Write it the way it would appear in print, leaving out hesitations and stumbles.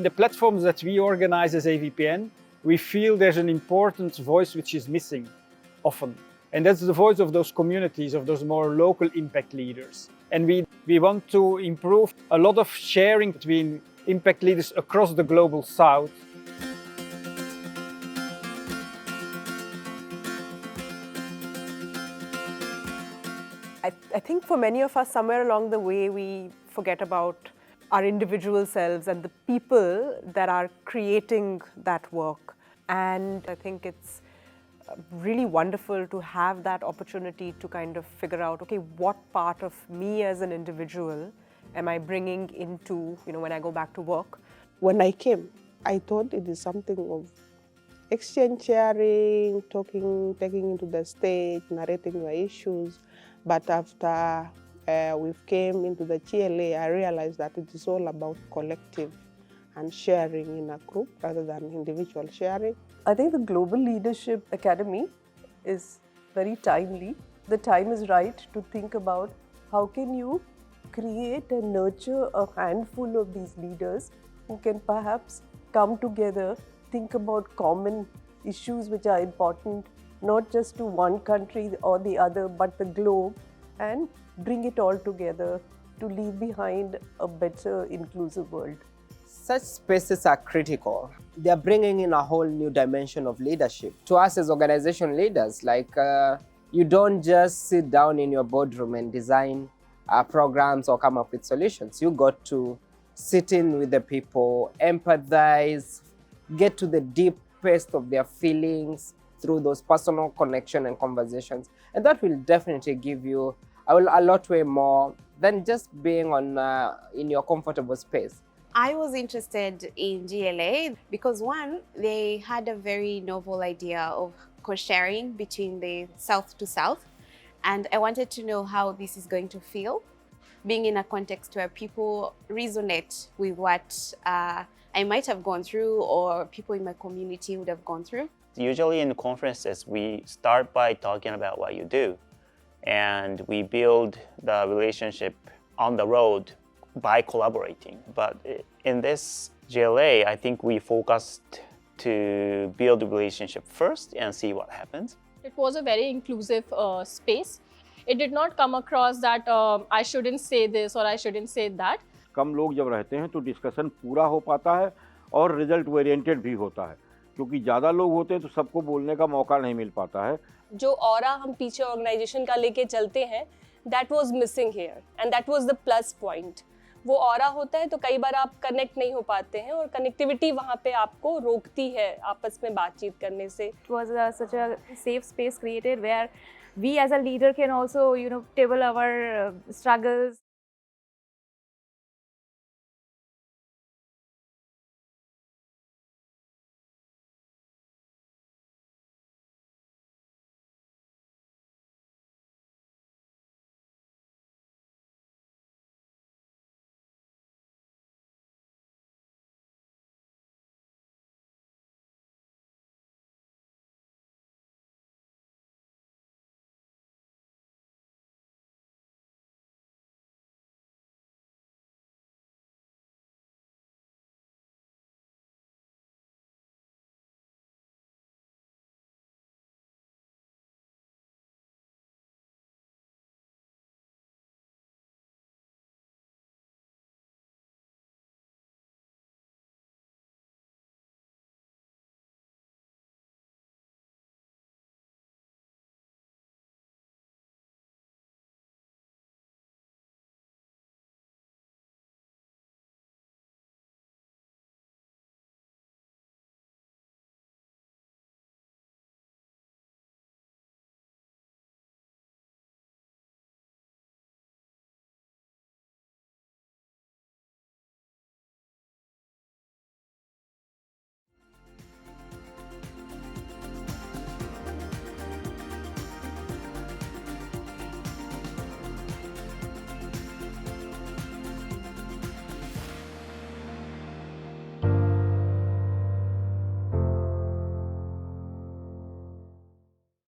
In the platforms that we organize as AVPN, we feel there's an important voice which is missing often. And that's the voice of those communities, of those more local impact leaders. And we want to improve a lot of sharing between impact leaders across the global south. I think for many of us, somewhere along the way, we forget about our individual selves and the people that are creating that work. And I think it's really wonderful to have that opportunity to kind of figure out, okay, what part of me as an individual am I bringing into, when I go back to work? When I came, I thought it is something of exchange sharing, talking, taking into the stage, narrating your issues. But after we came into the GLA, I realized that it is all about collective and sharing in a group rather than individual sharing. I think the Global Leadership Academy is very timely. The time is right to think about how can you create and nurture a handful of these leaders who can perhaps come together, think about common issues which are important, not just to one country or the other, but the globe, and bring it all together to leave behind a better, inclusive world. Such spaces are critical. They're bringing in a whole new dimension of leadership. To us as organization leaders, you don't just sit down in your boardroom and design programs or come up with solutions. You got to sit in with the people, empathize, get to the deepest of their feelings through those personal connection and conversations. And that will definitely give you a lot way more than just being in your comfortable space. I was interested in GLA because one, they had a very novel idea of co-sharing between the south to south. And I wanted to know how this is going to feel, being in a context where people resonate with what I might have gone through or people in my community would have gone through. Usually in conferences, we start by talking about what you do, and we build the relationship on the road by collaborating. But in this GLA, I think we focused to build a relationship first and see what happens. It was a very inclusive space. It did not come across that I shouldn't say this or I shouldn't say that. कम लोग जब रहते हैं तो discussion पूरा हो पाता है और रिजल्ट ओरिएंटेड भी होता है, क्योंकि ज़्यादा लोग होते हैं तो सबको बोलने का मौका नहीं मिल पाता है. जो ऑरा हम पीछे ऑर्गेनाइजेशन का लेके चलते हैं, that was missing here and that was the plus point. वो ऑरा होता है तो कई बार आप कनेक्ट नहीं हो पाते हैं और कनेक्टिविटी वहाँ पे आपको रोकती है आपस में बातचीत करने से. It was such a safe space created where we as a leader can also, table our struggles.